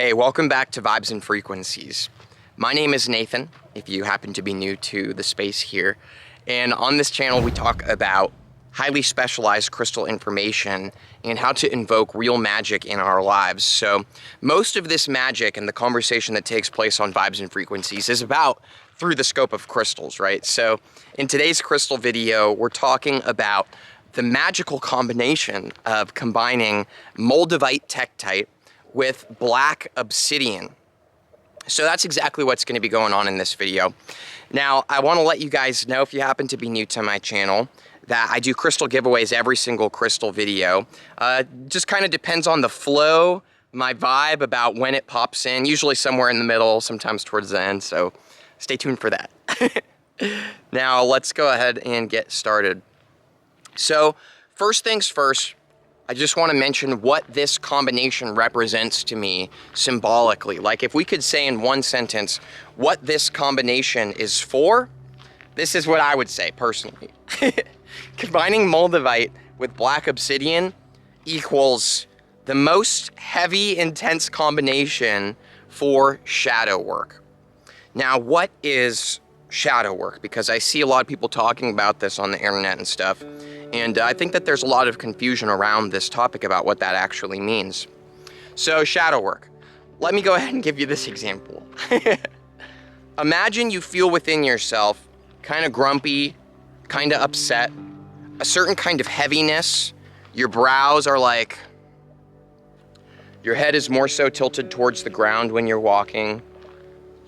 Hey, welcome back to Vibes and Frequencies. My name is Nathan, if you happen to be new to the space here. And on this channel, we talk about highly specialized crystal information and how to invoke real magic in our lives. So most of this magic and the conversation that takes place on Vibes and Frequencies is about through the scope of crystals, right? So in today's crystal video, we're talking about the magical combination of combining Moldavite tektite with black obsidian. So that's exactly what's going to be going on in this video. Now, I want to let you guys know, if you happen to be new to my channel, that I do crystal giveaways every single crystal video. Just kind of depends on the flow, my vibe about when it pops in, usually somewhere in the middle, sometimes towards the end, so stay tuned for that. Now, let's go ahead and get started. So, first things first, I just want to mention what this combination represents to me symbolically. Like, if we could say in one sentence what this combination is for, this is what I would say personally. Combining Moldavite with black obsidian equals the most heavy, intense combination for shadow work. Now, what is shadow work? Because I see a lot of people talking about this on the internet and stuff. And I think that there's a lot of confusion around this topic about what that actually means. So, shadow work. Let me go ahead and give you this example. Imagine you feel within yourself kind of grumpy, kind of upset, a certain kind of heaviness. Your brows are like, your head is more so tilted towards the ground when you're walking.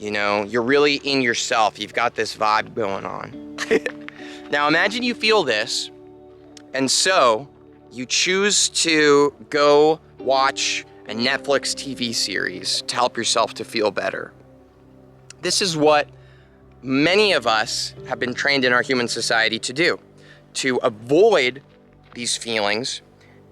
You know, you're really in yourself. You've got this vibe going on. Now, imagine you feel this. And so, you choose to go watch a Netflix TV series to help yourself to feel better. This is what many of us have been trained in our human society to do, to avoid these feelings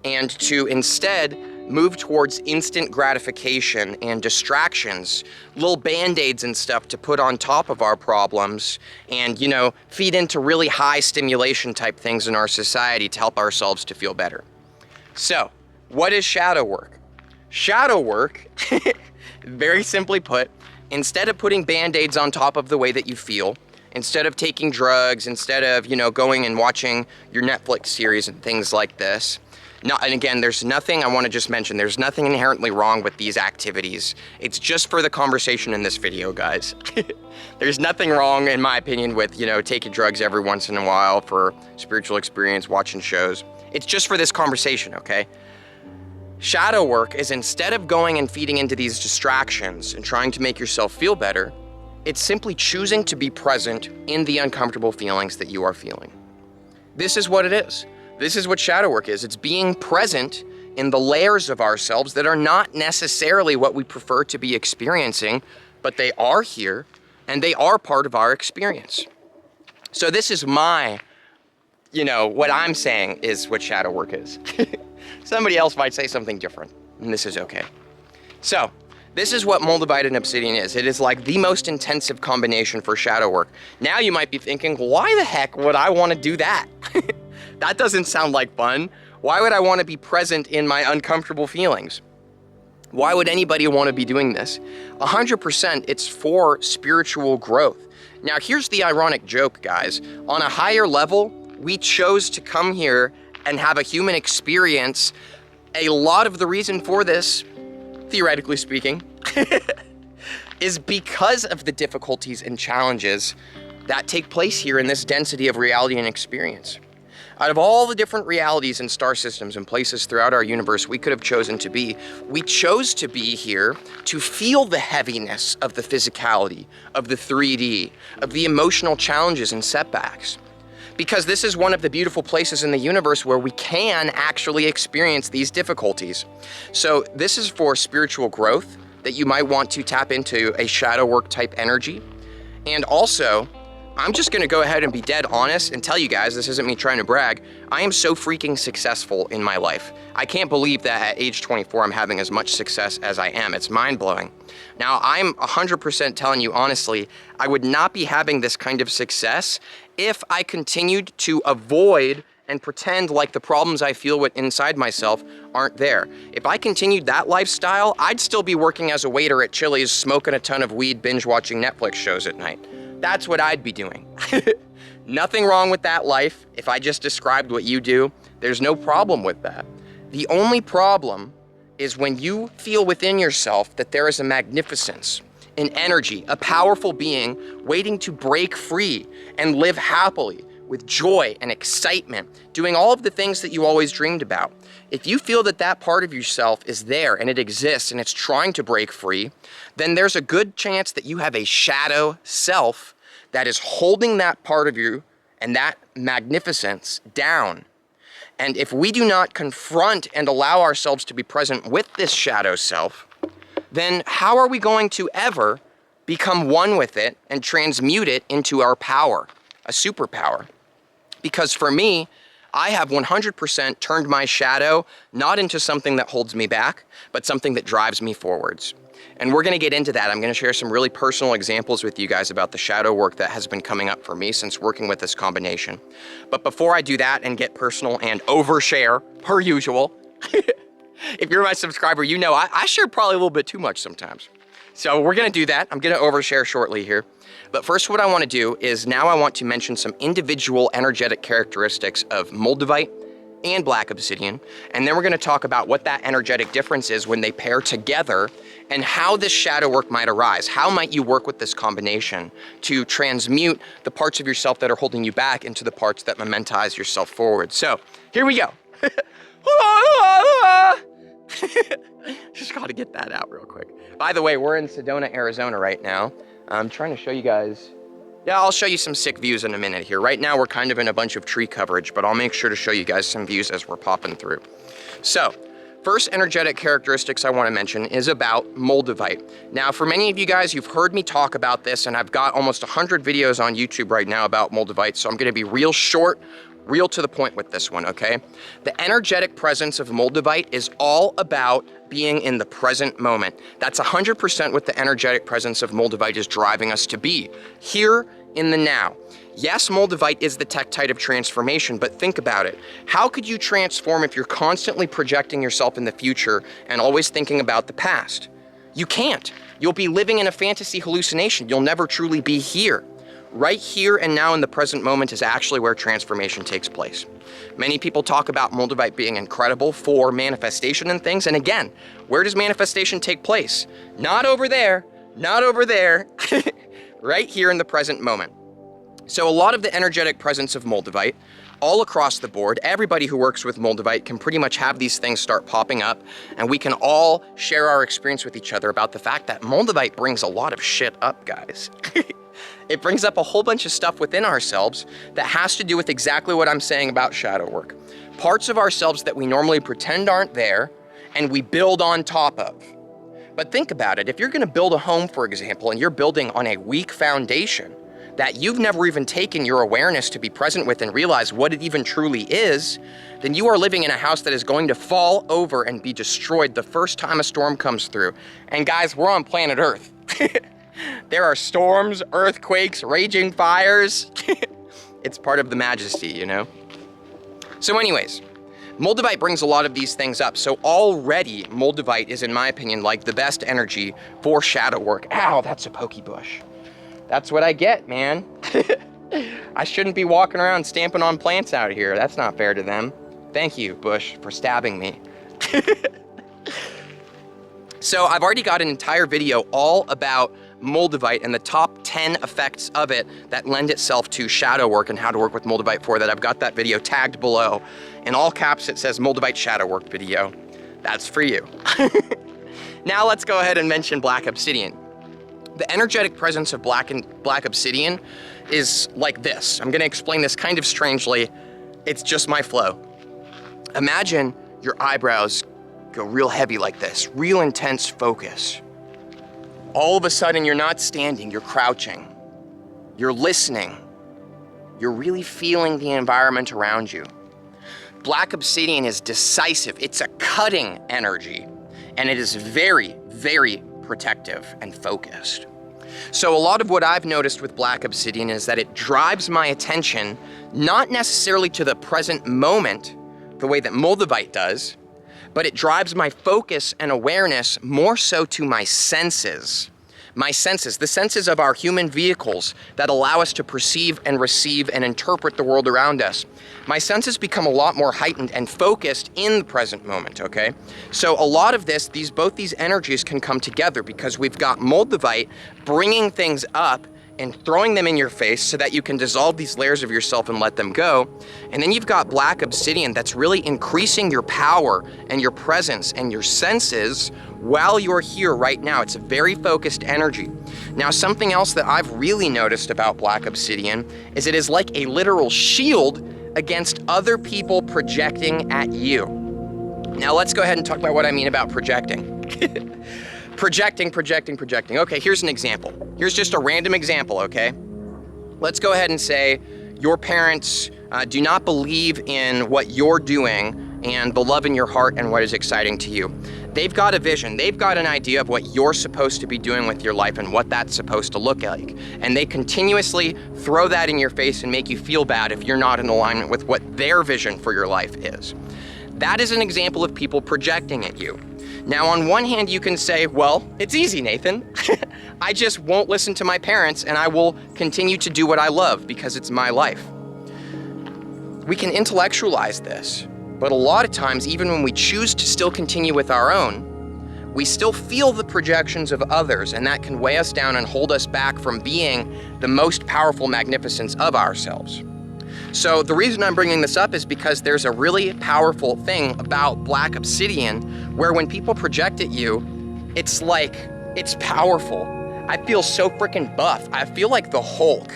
and to instead move towards instant gratification and distractions, little band-aids and stuff to put on top of our problems and, you know, feed into really high stimulation type things in our society to help ourselves to feel better. So, what is shadow work? Shadow work, very simply put, instead of putting band-aids on top of the way that you feel, instead of taking drugs, instead of, you know, going and watching your Netflix series and things like this, and again, there's nothing, I want to just mention, there's nothing inherently wrong with these activities. It's just for the conversation in this video, guys. There's nothing wrong, in my opinion, with, you know, taking drugs every once in a while for spiritual experience, watching shows. It's just for this conversation, okay? Shadow work is, instead of going and feeding into these distractions and trying to make yourself feel better, it's simply choosing to be present in the uncomfortable feelings that you are feeling. This is what it is. This is what shadow work is. It's being present in the layers of ourselves that are not necessarily what we prefer to be experiencing, but they are here and they are part of our experience. So this is my, you know, what I'm saying is what shadow work is. Somebody else might say something different, and this is okay. So, this is what Moldavite and Obsidian is. It is like the most intensive combination for shadow work. Now you might be thinking, why the heck would I want to do that? That doesn't sound like fun. Why would I want to be present in my uncomfortable feelings? Why would anybody want to be doing this? 100% it's for spiritual growth. Now here's the ironic joke, guys. On a higher level, we chose to come here and have a human experience. A lot of the reason for this, theoretically speaking, is because of the difficulties and challenges that take place here in this density of reality and experience. Out of all the different realities and star systems and places throughout our universe we could have chosen to be, we chose to be here to feel the heaviness of the physicality, of the 3D, of the emotional challenges and setbacks. Because this is one of the beautiful places in the universe where we can actually experience these difficulties. So this is for spiritual growth, that you might want to tap into a shadow work type energy. And also, I'm just gonna go ahead and be dead honest and tell you guys, this isn't me trying to brag, I am so freaking successful in my life. I can't believe that at age 24 I'm having as much success as I am. It's mind-blowing. Now, I'm 100% telling you honestly, I would not be having this kind of success if I continued to avoid and pretend like the problems I feel with inside myself aren't there. If I continued that lifestyle, I'd still be working as a waiter at Chili's, smoking a ton of weed, binge watching Netflix shows at night. That's what I'd be doing. Nothing wrong with that life. If I just described what you do, there's no problem with that. The only problem is when you feel within yourself that there is a magnificence, an energy, a powerful being waiting to break free and live happily with joy and excitement, doing all of the things that you always dreamed about. If you feel that that part of yourself is there and it exists and it's trying to break free, then there's a good chance that you have a shadow self that is holding that part of you and that magnificence down. And if we do not confront and allow ourselves to be present with this shadow self, then how are we going to ever become one with it and transmute it into our power, a superpower? Because for me, I have 100% turned my shadow not into something that holds me back, but something that drives me forwards. And we're gonna get into that. I'm gonna share some really personal examples with you guys about the shadow work that has been coming up for me since working with this combination. But before I do that and get personal and overshare, per usual, if you're my subscriber, you know I share probably a little bit too much sometimes. So we're gonna do that. I'm gonna overshare shortly here. But first, what I wanna do is now I want to mention some individual energetic characteristics of Moldavite and Black Obsidian. And then we're gonna talk about what that energetic difference is when they pair together and how this shadow work might arise. How might you work with this combination to transmute the parts of yourself that are holding you back into the parts that momentize yourself forward? So here we go. Just gotta get that out real quick. By the way, we're in Sedona, Arizona right now. I'm trying to show you guys. Yeah, I'll show you some sick views in a minute here. Right now, we're kind of in a bunch of tree coverage, but I'll make sure to show you guys some views as we're popping through. So, first energetic characteristics I want to mention is about Moldavite. Now, for many of you guys, you've heard me talk about this, and I've got almost 100 videos on YouTube right now about Moldavite, so I'm going to be real short, real to the point with this one, okay? The energetic presence of Moldavite is all about being in the present moment. That's 100% what the energetic presence of Moldavite is driving us to be, here in the now. Yes, Moldavite is the tektite of transformation, but think about it. How could you transform if you're constantly projecting yourself in the future and always thinking about the past? You can't. You'll be living in a fantasy hallucination. You'll never truly be here. Right here and now in the present moment is actually where transformation takes place. Many people talk about Moldavite being incredible for manifestation and things, and again, where does manifestation take place? Not over there, not over there, right here in the present moment. So a lot of the energetic presence of Moldavite, all across the board, everybody who works with Moldavite can pretty much have these things start popping up, and we can all share our experience with each other about the fact that Moldavite brings a lot of shit up, guys. It brings up a whole bunch of stuff within ourselves that has to do with exactly what I'm saying about shadow work. Parts of ourselves that we normally pretend aren't there, and we build on top of. But think about it, if you're gonna build a home, for example, and you're building on a weak foundation that you've never even taken your awareness to be present with and realize what it even truly is, then you are living in a house that is going to fall over and be destroyed the first time a storm comes through. And guys, we're on planet Earth. There are storms, earthquakes, raging fires. It's part of the majesty, you know? So anyways, Moldavite brings a lot of these things up. So already, Moldavite is, in my opinion, like the best energy for shadow work. Ow, that's a pokey bush. That's what I get, man. I shouldn't be walking around stamping on plants out here. That's not fair to them. Thank you, bush, for stabbing me. So I've already got an entire video all about Moldavite and the top 10 effects of it that lend itself to shadow work and how to work with Moldavite for that. I've got that video tagged below. In all caps, it says Moldavite shadow work video. That's for you. Now let's go ahead and mention Black Obsidian. The energetic presence of Black Obsidian is like this. I'm gonna explain this kind of strangely. It's just my flow. Imagine your eyebrows go real heavy like this, real intense focus. All of a sudden, you're not standing, you're crouching. You're listening. You're really feeling the environment around you. Black Obsidian is decisive. It's a cutting energy, and it is very, very protective and focused. So a lot of what I've noticed with black obsidian is that it drives my attention not necessarily to the present moment, the way that Moldavite does, but it drives my focus and awareness more so to my senses. My senses, the senses of our human vehicles that allow us to perceive and receive and interpret the world around us. My senses become a lot more heightened and focused in the present moment, okay? So a lot of this, both these energies can come together because we've got Moldavite bringing things up and throwing them in your face so that you can dissolve these layers of yourself and let them go. And then you've got black obsidian that's really increasing your power and your presence and your senses while you're here right now. It's a very focused energy. Now, something else that I've really noticed about black obsidian is it is like a literal shield against other people projecting at you. Now, let's go ahead and talk about what I mean about projecting. Projecting. Okay, here's an example. Here's just a random example, okay? Let's go ahead and say your parents do not believe in what you're doing and the love in your heart and what is exciting to you. They've got a vision. They've got an idea of what you're supposed to be doing with your life and what that's supposed to look like. And they continuously throw that in your face and make you feel bad if you're not in alignment with what their vision for your life is. That is an example of people projecting at you. Now, on one hand, you can say, well, it's easy, Nathan. I just won't listen to my parents and I will continue to do what I love because it's my life. We can intellectualize this, but a lot of times, even when we choose to still continue with our own, we still feel the projections of others, and that can weigh us down and hold us back from being the most powerful magnificence of ourselves. So the reason I'm bringing this up is because there's a really powerful thing about black obsidian where when people project at you, it's like, it's powerful. I feel so freaking buff. I feel like the Hulk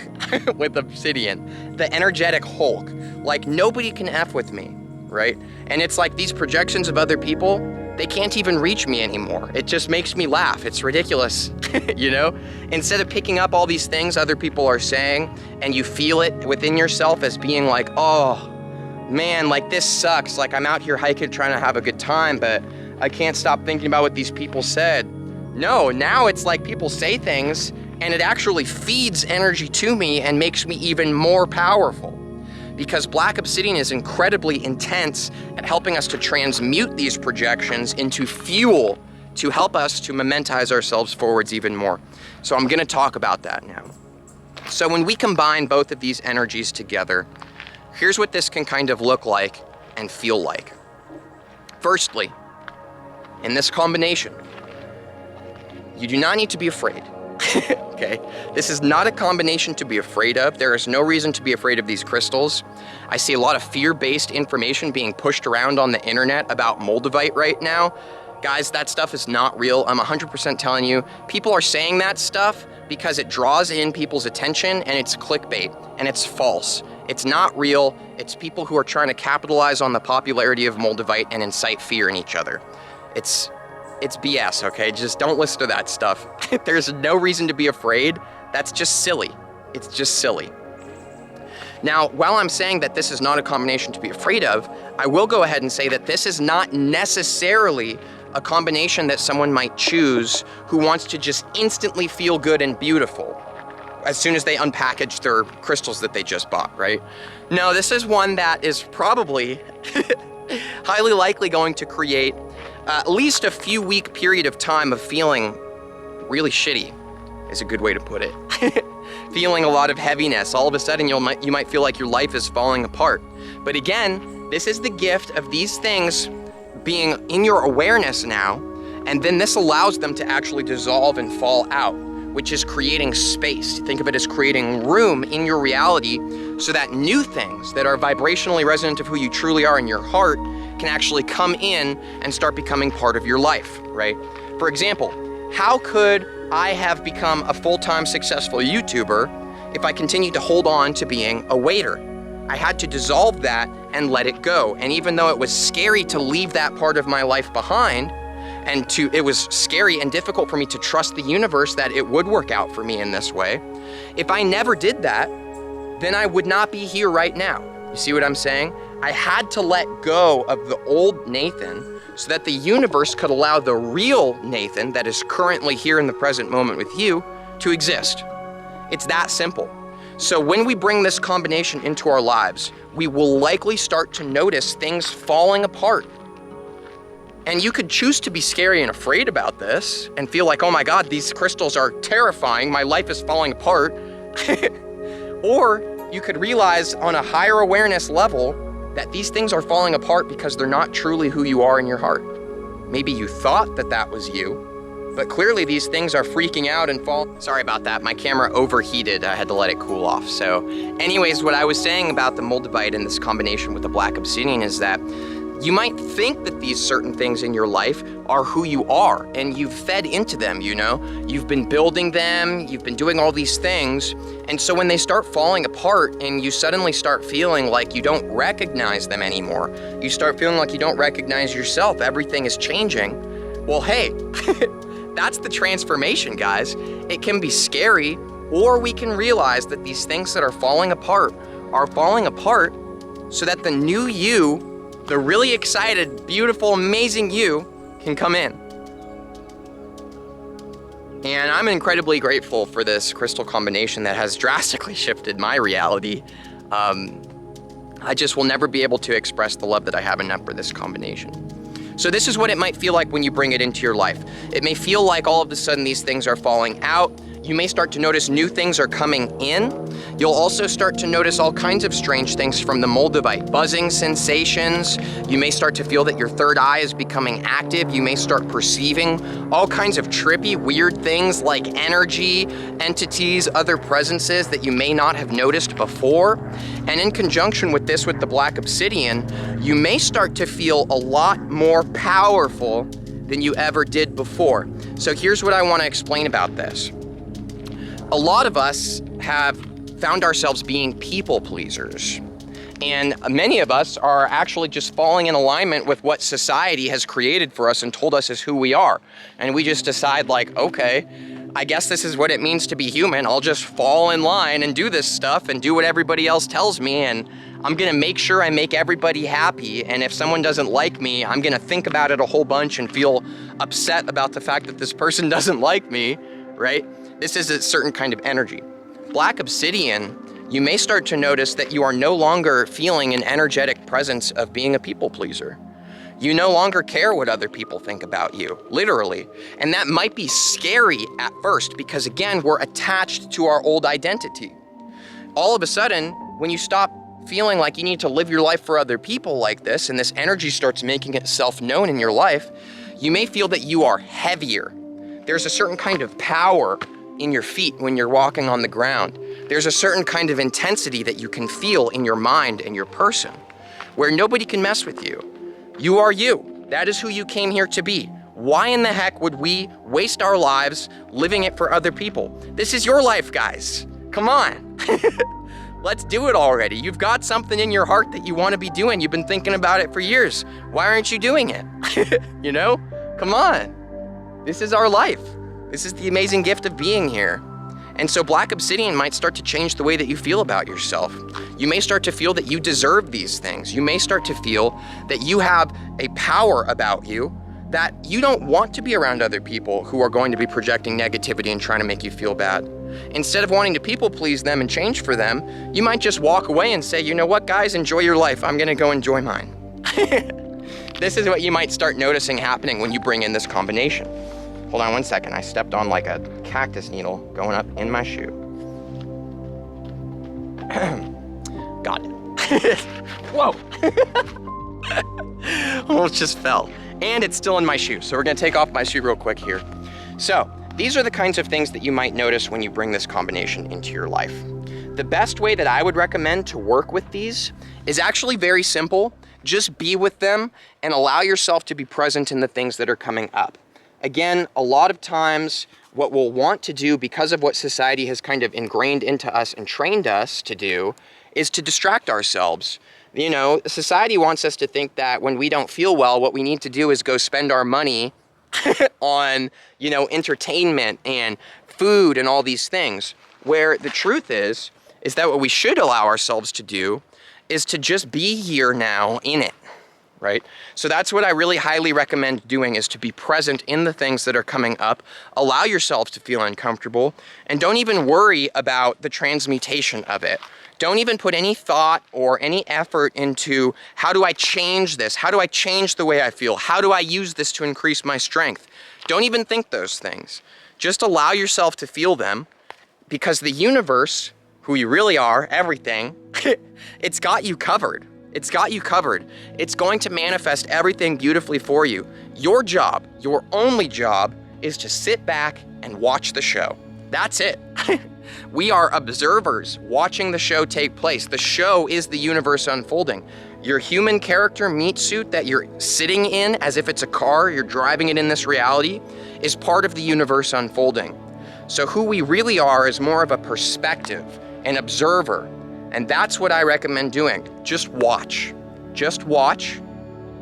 with obsidian, the energetic Hulk. Like nobody can F with me, right? And it's like these projections of other people, they can't even reach me anymore. It just makes me laugh. It's ridiculous, you know? Instead of picking up all these things other people are saying and you feel it within yourself as being like, oh, man, like this sucks. Like I'm out here hiking trying to have a good time, but I can't stop thinking about what these people said. No, now it's like people say things and it actually feeds energy to me and makes me even more powerful. Because black obsidian is incredibly intense at helping us to transmute these projections into fuel to help us to momentize ourselves forwards even more. So I'm gonna talk about that now. So when we combine both of these energies together, here's what this can kind of look like and feel like. Firstly, in this combination, you do not need to be afraid. Okay, this is not a combination to be afraid of. There is no reason to be afraid of these crystals. I see a lot of fear-based information being pushed around on the internet about Moldavite right now. Guys, that stuff is not real. I'm 100% telling you. People are saying that stuff because it draws in people's attention and it's clickbait and it's false. It's not real. It's people who are trying to capitalize on the popularity of Moldavite and incite fear in each other. It's BS, okay? Just don't listen to that stuff. There's no reason to be afraid. That's just silly. It's just silly. Now, while I'm saying that this is not a combination to be afraid of, I will go ahead and say that this is not necessarily a combination that someone might choose who wants to just instantly feel good and beautiful as soon as they unpackage their crystals that they just bought, right? No, this is one that is probably highly likely going to create at least a few week period of time of feeling really shitty, is a good way to put it. Feeling a lot of heaviness. All of a sudden you might feel like your life is falling apart. But again, this is the gift of these things being in your awareness now, and then this allows them to actually dissolve and fall out, which is creating space. Think of it as creating room in your reality so that new things that are vibrationally resonant of who you truly are in your heart can actually come in and start becoming part of your life, right? For example, how could I have become a full-time successful YouTuber if I continued to hold on to being a waiter? I had to dissolve that and let it go. And even though it was scary to leave that part of my life behind, it was scary and difficult for me to trust the universe that it would work out for me in this way, if I never did that, then I would not be here right now. You see what I'm saying? I had to let go of the old Nathan so that the universe could allow the real Nathan that is currently here in the present moment with you to exist. It's that simple. So when we bring this combination into our lives, we will likely start to notice things falling apart. And you could choose to be scary and afraid about this and feel like, oh my God, these crystals are terrifying, my life is falling apart. Or you could realize on a higher awareness level that these things are falling apart because they're not truly who you are in your heart. Maybe you thought that that was you, but clearly these things are freaking out and falling. Sorry about that, my camera overheated. I had to let it cool off. So anyways, what I was saying about the Moldavite and this combination with the black obsidian is that you might think that these certain things in your life are who you are, and you've fed into them, you know? You've been building them, you've been doing all these things, and so when they start falling apart and you suddenly start feeling like you don't recognize them anymore, you start feeling like you don't recognize yourself, everything is changing, well, hey, that's the transformation, guys. It can be scary, or we can realize that these things that are falling apart so that the new you, the really excited, beautiful, amazing you can come in. And I'm incredibly grateful for this crystal combination that has drastically shifted my reality. I just will never be able to express the love that I have enough for this combination. So this is what it might feel like when you bring it into your life. It may feel like all of a sudden these things are falling out. You may start to notice new things are coming in. You'll also start to notice all kinds of strange things from the Moldavite. Buzzing sensations. You may start to feel that your third eye is becoming active. You may start perceiving all kinds of trippy, weird things like energy, entities, other presences that you may not have noticed before. And in conjunction with this, with the black obsidian, you may start to feel a lot more powerful than you ever did before. So here's what I want to explain about this. A lot of us have found ourselves being people pleasers. And many of us are actually just falling in alignment with what society has created for us and told us is who we are. And we just decide like, okay, I guess this is what it means to be human. I'll just fall in line and do this stuff and do what everybody else tells me. And I'm gonna make sure I make everybody happy. And if someone doesn't like me, I'm gonna think about it a whole bunch and feel upset about the fact that this person doesn't like me, right? This is a certain kind of energy. Black obsidian, you may start to notice that you are no longer feeling an energetic presence of being a people pleaser. You no longer care what other people think about you, literally. And that might be scary at first because again, we're attached to our old identity. All of a sudden, when you stop feeling like you need to live your life for other people like this, and this energy starts making itself known in your life, you may feel that you are heavier. There's a certain kind of power in your feet when you're walking on the ground. There's a certain kind of intensity that you can feel in your mind and your person, where nobody can mess with you. You are you. That is who you came here to be. Why in the heck would we waste our lives living it for other people? This is your life, guys. Come on. Let's do it already. You've got something in your heart that you want to be doing. You've been thinking about it for years. Why aren't you doing it? You know? Come on. This is our life. This is the amazing gift of being here. And so black obsidian might start to change the way that you feel about yourself. You may start to feel that you deserve these things. You may start to feel that you have a power about you that you don't want to be around other people who are going to be projecting negativity and trying to make you feel bad. Instead of wanting to people please them and change for them, you might just walk away and say, you know what, guys, enjoy your life. I'm gonna go enjoy mine. This is what you might start noticing happening when you bring in this combination. Hold on one second, I stepped on like a cactus needle going up in my shoe. Got it. Whoa. Almost just fell. And it's still in my shoe, so we're gonna take off my shoe real quick here. So, these are the kinds of things that you might notice when you bring this combination into your life. The best way that I would recommend to work with these is actually very simple. Just be with them and allow yourself to be present in the things that are coming up. Again, a lot of times what we'll want to do because of what society has kind of ingrained into us and trained us to do is to distract ourselves. You know, society wants us to think that when we don't feel well, what we need to do is go spend our money on, you know, entertainment and food and all these things. Where the truth is that what we should allow ourselves to do is to just be here now in it, right? So that's what I really highly recommend doing, is to be present in the things that are coming up. Allow yourself to feel uncomfortable, and don't even worry about the transmutation of it. Don't even put any thought or any effort into, how do I change this? How do I change the way I feel? How do I use this to increase my strength? Don't even think those things. Just allow yourself to feel them, because the universe, who you really are, everything, it's got you covered. It's got you covered. It's going to manifest everything beautifully for you. Your job, your only job, is to sit back and watch the show. That's it. We are observers watching the show take place. The show is the universe unfolding. Your human character meat suit that you're sitting in as if it's a car, you're driving it in this reality, is part of the universe unfolding. So who we really are is more of a perspective, an observer. And that's what I recommend doing. Just watch. Just watch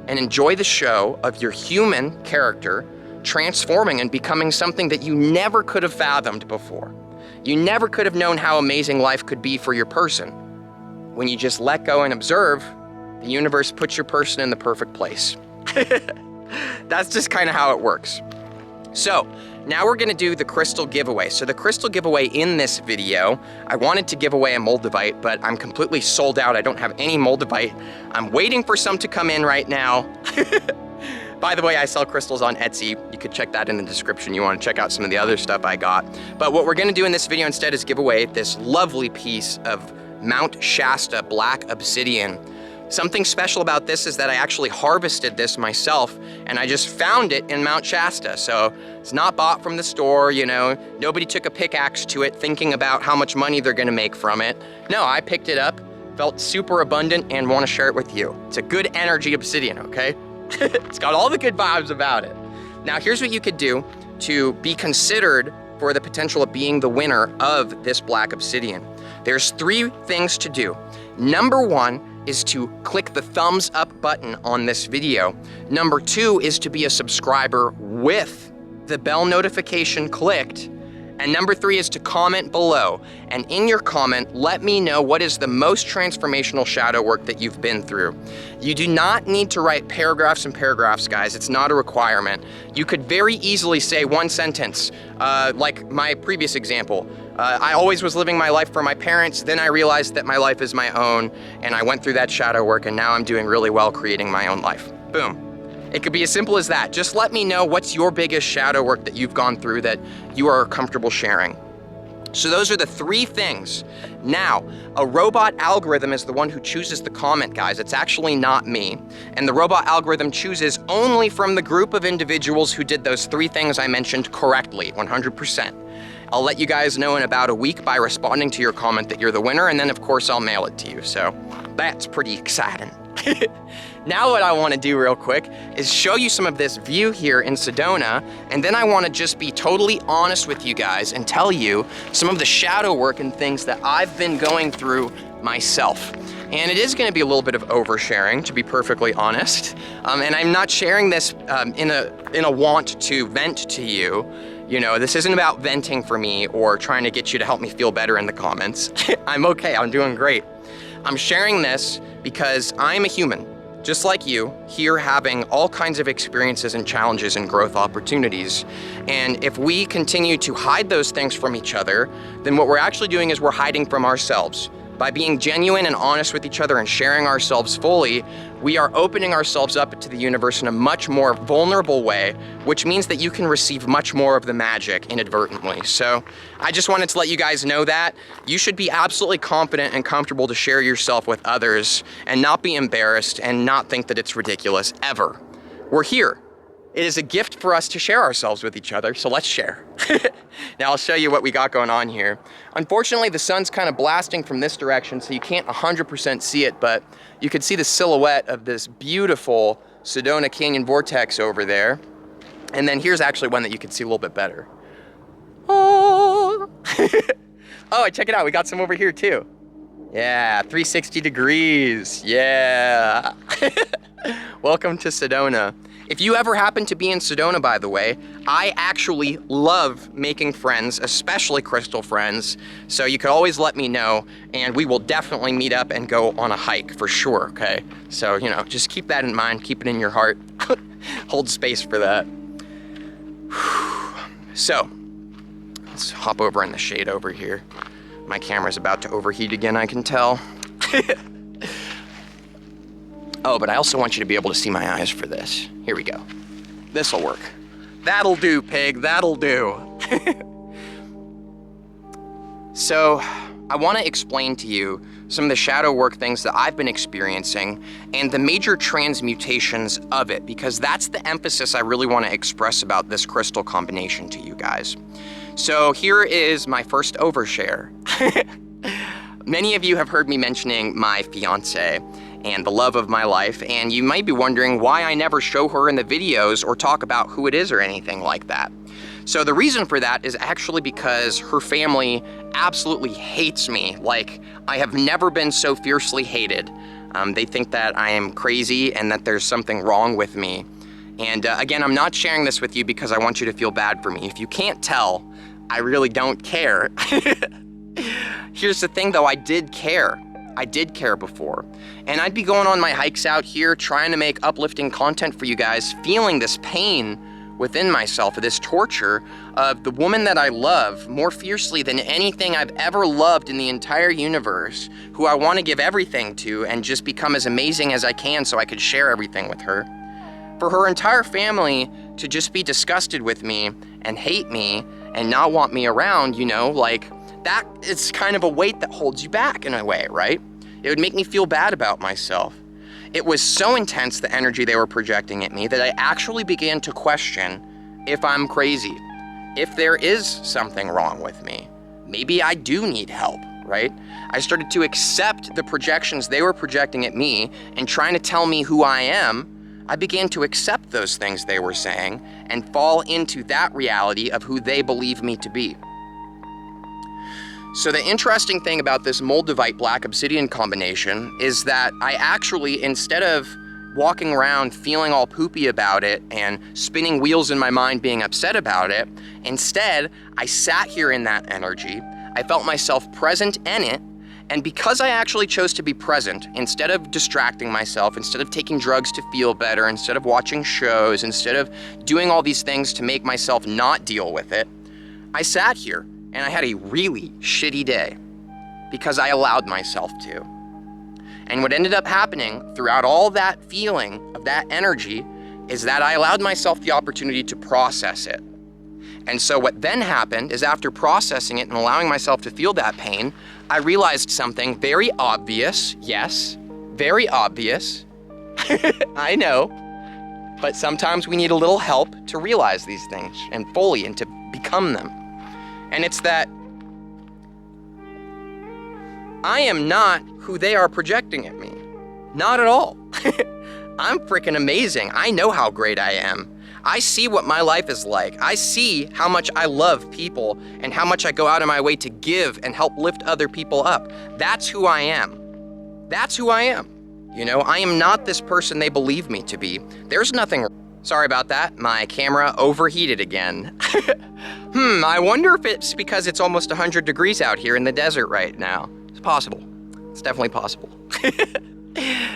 and enjoy the show of your human character transforming and becoming something that you never could have fathomed before. You never could have known how amazing life could be for your person. When you just let go and observe, the universe puts your person in the perfect place. That's just kind of how it works. So now we're gonna do the crystal giveaway. So the crystal giveaway in this video, I wanted to give away a Moldavite, but I'm completely sold out. I don't have any Moldavite. I'm waiting for some to come in right now. By the way, I sell crystals on Etsy. You could check that in the description. You want to check out some of the other stuff I got. But what we're gonna do in this video instead is give away this lovely piece of Mount Shasta black obsidian. Something special about this is that I actually harvested this myself, and I just found it in Mount Shasta. So it's not bought from the store, you know, nobody took a pickaxe to it thinking about how much money they're gonna make from it. No, I picked it up, felt super abundant, and wanna share it with you. It's a good energy obsidian, okay? It's got all the good vibes about it. Now here's what you could do to be considered for the potential of being the winner of this black obsidian. There's 3 things to do. Number 1 is to click the thumbs up button on this video. Number 2 is to be a subscriber with the bell notification clicked. And number 3 is to comment below. And in your comment, let me know what is the most transformational shadow work that you've been through. You do not need to write paragraphs and paragraphs, guys. It's not a requirement. You could very easily say one sentence, like my previous example. I always was living my life for my parents, then I realized that my life is my own, and I went through that shadow work, and now I'm doing really well creating my own life. Boom. It could be as simple as that. Just let me know what's your biggest shadow work that you've gone through that you are comfortable sharing. So those are the 3 things. Now, a robot algorithm is the one who chooses the comment, guys. It's actually not me. And the robot algorithm chooses only from the group of individuals who did those 3 things I mentioned correctly, 100%. I'll let you guys know in about a week by responding to your comment that you're the winner, and then of course I'll mail it to you. So that's pretty exciting. Now what I want to do real quick is show you some of this view here in Sedona, and then I want to just be totally honest with you guys and tell you some of the shadow work and things that I've been going through myself. And it is going to be a little bit of oversharing, to be perfectly honest. And I'm not sharing this in a want to vent to you. You know, this isn't about venting for me or trying to get you to help me feel better in the comments. I'm okay, I'm doing great. I'm sharing this because I'm a human, just like you, here having all kinds of experiences and challenges and growth opportunities. And if we continue to hide those things from each other, then what we're actually doing is we're hiding from ourselves. By being genuine and honest with each other and sharing ourselves fully, we are opening ourselves up to the universe in a much more vulnerable way, which means that you can receive much more of the magic inadvertently. So I just wanted to let you guys know that. You should be absolutely confident and comfortable to share yourself with others and not be embarrassed and not think that it's ridiculous, ever. We're here. It is a gift for us to share ourselves with each other, so let's share. Now I'll show you what we got going on here. Unfortunately, the sun's kind of blasting from this direction, so you can't 100% see it, but you can see the silhouette of this beautiful Sedona Canyon vortex over there. And then here's actually one that you can see a little bit better. Oh, oh, check it out, we got some over here too. Yeah, 360 degrees, yeah. Welcome to Sedona. If you ever happen to be in Sedona, by the way, I actually love making friends, especially crystal friends. So you could always let me know, and we will definitely meet up and go on a hike for sure, okay? So, you know, just keep that in mind, keep it in your heart. Hold space for that. So, let's hop over in the shade over here. My camera's about to overheat again, I can tell. Oh, but I also want you to be able to see my eyes for this. Here we go. This'll work. That'll do, pig, that'll do. So, I want to explain to you some of the shadow work things that I've been experiencing and the major transmutations of it, because that's the emphasis I really want to express about this crystal combination to you guys. So here is my first overshare. Many of you have heard me mentioning my fiance and the love of my life, and you might be wondering why I never show her in the videos or talk about who it is or anything like that. So the reason for that is actually because her family absolutely hates me. Like, I have never been so fiercely hated. They think that I am crazy and that there's something wrong with me. And again, I'm not sharing this with you because I want you to feel bad for me. If you can't tell, I really don't care. Here's the thing though, I did care. I did care before. And I'd be going on my hikes out here trying to make uplifting content for you guys, feeling this pain within myself, this torture of the woman that I love more fiercely than anything I've ever loved in the entire universe, who I want to give everything to and just become as amazing as I can so I could share everything with her. For her entire family to just be disgusted with me and hate me and not want me around, you know, like, that is kind of a weight that holds you back in a way, right? It would make me feel bad about myself. It was so intense, the energy they were projecting at me, that I actually began to question if I'm crazy, if there is something wrong with me. Maybe I do need help, right? I started to accept the projections they were projecting at me and trying to tell me who I am. I began to accept those things they were saying and fall into that reality of who they believe me to be. So the interesting thing about this Moldavite Black Obsidian combination is that I actually, instead of walking around feeling all poopy about it and spinning wheels in my mind being upset about it, instead I sat here in that energy, I felt myself present in it, and because I actually chose to be present, instead of distracting myself, instead of taking drugs to feel better, instead of watching shows, instead of doing all these things to make myself not deal with it, I sat here. And I had a really shitty day because I allowed myself to. And what ended up happening throughout all that feeling of that energy is that I allowed myself the opportunity to process it. And so what then happened is, after processing it and allowing myself to feel that pain, I realized something very obvious. Yes, very obvious. I know. But sometimes we need a little help to realize these things and fully and to become them. And it's that I am not who they are projecting at me. Not at all. I'm freaking amazing. I know how great I am. I see what my life is like. I see how much I love people and how much I go out of my way to give and help lift other people up. That's who I am. That's who I am. You know, I am not this person they believe me to be. There's nothing. Sorry about that. My camera overheated again. I wonder if it's because it's almost 100 degrees out here in the desert right now. It's possible. It's definitely possible.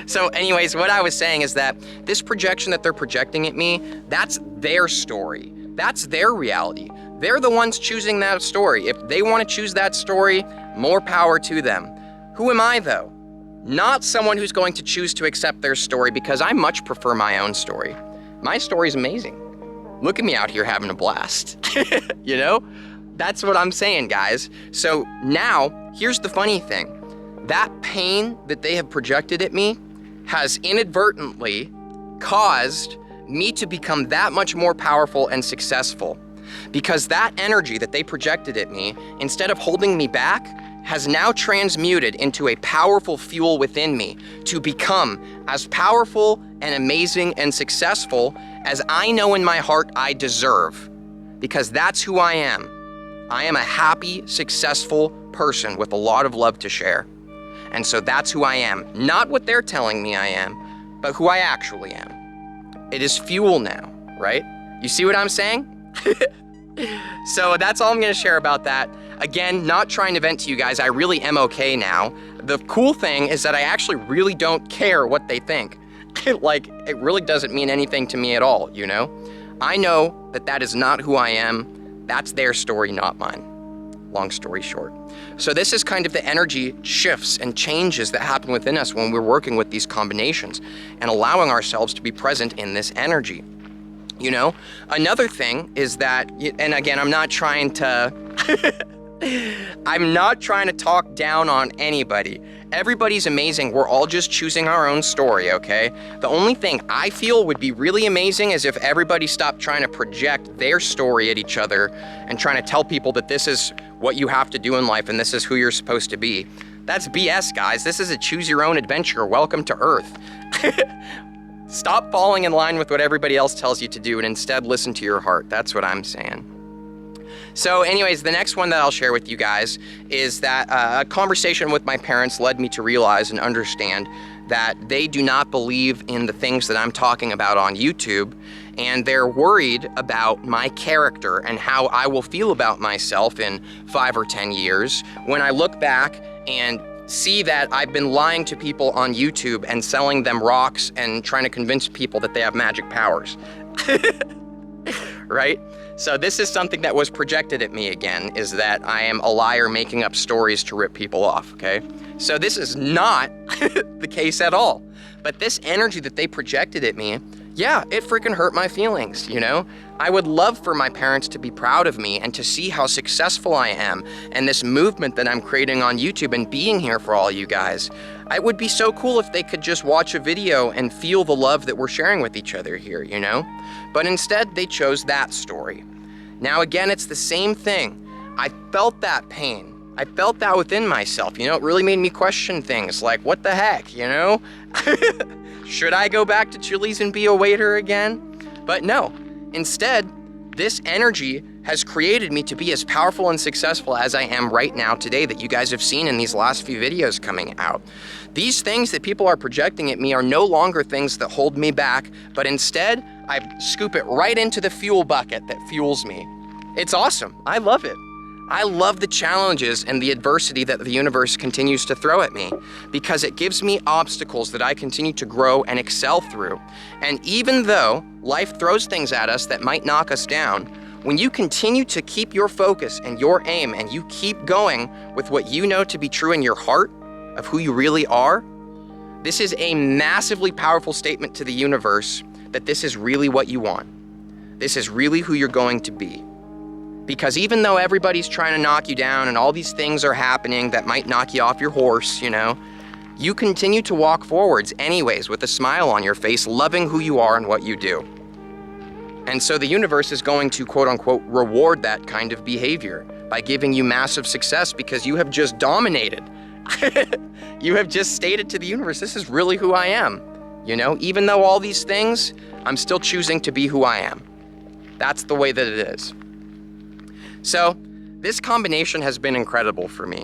So anyways, what I was saying is that this projection that they're projecting at me, that's their story. That's their reality. They're the ones choosing that story. If they want to choose that story, more power to them. Who am I though? Not someone who's going to choose to accept their story, because I much prefer my own story. My story's amazing. Look at me out here having a blast. You know? That's what I'm saying, guys. So now, here's the funny thing. That pain that they have projected at me has inadvertently caused me to become that much more powerful and successful. Because that energy that they projected at me, instead of holding me back, has now transmuted into a powerful fuel within me to become as powerful and amazing and successful as I know in my heart I deserve. Because that's who I am. I am a happy, successful person with a lot of love to share. And so that's who I am. Not what they're telling me I am, but who I actually am. It is fuel now, right? You see what I'm saying? So that's all I'm gonna share about that. Again, not trying to vent to you guys, I really am okay now. The cool thing is that I actually really don't care what they think. Like, it really doesn't mean anything to me at all, you know? I know that that is not who I am. That's their story, not mine. Long story short. So this is kind of the energy shifts and changes that happen within us when we're working with these combinations and allowing ourselves to be present in this energy. You know, another thing is that, and again, I'm not trying to talk down on anybody. Everybody's amazing. We're all just choosing our own story, okay? The only thing I feel would be really amazing is if everybody stopped trying to project their story at each other and trying to tell people that this is what you have to do in life and this is who you're supposed to be. That's BS, guys. This is a choose your own adventure. Welcome to Earth. Stop falling in line with what everybody else tells you to do and instead listen to your heart. That's what I'm saying. So anyways, the next one that I'll share with you guys is that a conversation with my parents led me to realize and understand that they do not believe in the things that I'm talking about on YouTube, and they're worried about my character and how I will feel about myself in 5 or 10 years when I look back and see that I've been lying to people on YouTube and selling them rocks and trying to convince people that they have magic powers. Right? So this is something that was projected at me again, is that I am a liar making up stories to rip people off, okay? So this is not the case at all. But this energy that they projected at me, yeah, it freaking hurt my feelings, you know? I would love for my parents to be proud of me and to see how successful I am and this movement that I'm creating on YouTube and being here for all you guys. It would be so cool if they could just watch a video and feel the love that we're sharing with each other here, you know? But instead, they chose that story. Now again, it's the same thing. I felt that pain. I felt that within myself, you know? It really made me question things like, what the heck, you know? Should I go back to Chili's and be a waiter again? But no. Instead, this energy has created me to be as powerful and successful as I am right now today that you guys have seen in these last few videos coming out. These things that people are projecting at me are no longer things that hold me back, but instead, I scoop it right into the fuel bucket that fuels me. It's awesome. I love it. I love the challenges and the adversity that the universe continues to throw at me because it gives me obstacles that I continue to grow and excel through. And even though life throws things at us that might knock us down, when you continue to keep your focus and your aim and you keep going with what you know to be true in your heart of who you really are, this is a massively powerful statement to the universe that this is really what you want. This is really who you're going to be. Because even though everybody's trying to knock you down and all these things are happening that might knock you off your horse, you know, you continue to walk forwards anyways with a smile on your face, loving who you are and what you do. And so the universe is going to, quote unquote, reward that kind of behavior by giving you massive success because you have just dominated. You have just stated to the universe, this is really who I am. You know, even though all these things, I'm still choosing to be who I am. That's the way that it is. So this combination has been incredible for me.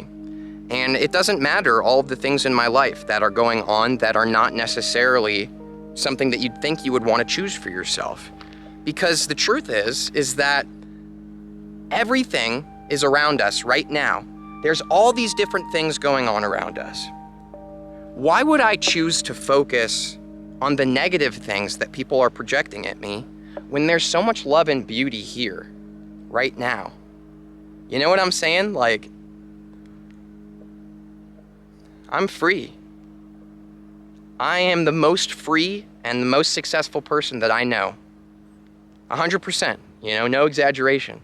And it doesn't matter all of the things in my life that are going on that are not necessarily something that you'd think you would want to choose for yourself. Because the truth is that everything is around us right now. There's all these different things going on around us. Why would I choose to focus on the negative things that people are projecting at me when there's so much love and beauty here, right now? You know what I'm saying? Like, I'm free. I am the most free and the most successful person that I know. 100%, you know, no exaggeration.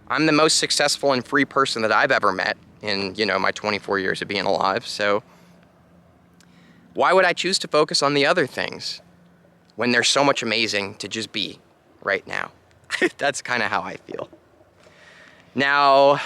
I'm the most successful and free person that I've ever met in, you know, my 24 years of being alive. So why would I choose to focus on the other things when there's so much amazing to just be right now? That's kind of how I feel. Now,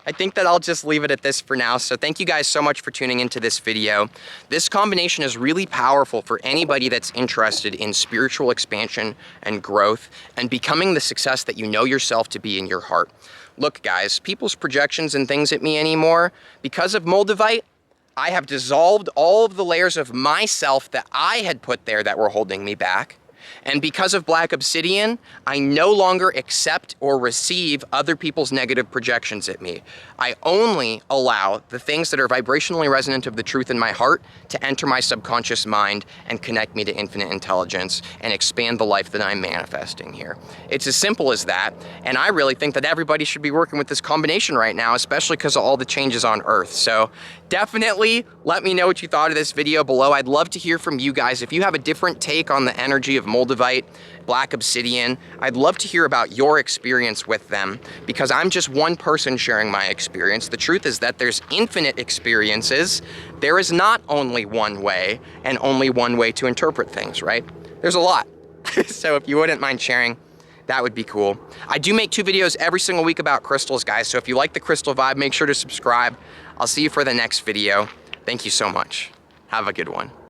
I think that I'll just leave it at this for now. So thank you guys so much for tuning into this video. This combination is really powerful for anybody that's interested in spiritual expansion and growth and becoming the success that you know yourself to be in your heart. Look, guys, people's projections and things at me anymore, because of Moldavite, I have dissolved all of the layers of myself that I had put there that were holding me back. And because of Black Obsidian, I no longer accept or receive other people's negative projections at me. I only allow the things that are vibrationally resonant of the truth in my heart to enter my subconscious mind and connect me to infinite intelligence and expand the life that I'm manifesting here. It's as simple as that, and I really think that everybody should be working with this combination right now, especially because of all the changes on Earth. So definitely let me know what you thought of this video below. I'd love to hear from you guys. If you have a different take on the energy of Moldavite, Black Obsidian, I'd love to hear about your experience with them, because I'm just one person sharing my experience. The truth is that there's infinite experiences. There is not only one way and only one way to interpret things, right? There's a lot. So if you wouldn't mind sharing, that would be cool. I do make 2 videos every single week about crystals, guys. So if you like the crystal vibe, make sure to subscribe. I'll see you for the next video. Thank you so much. Have a good one.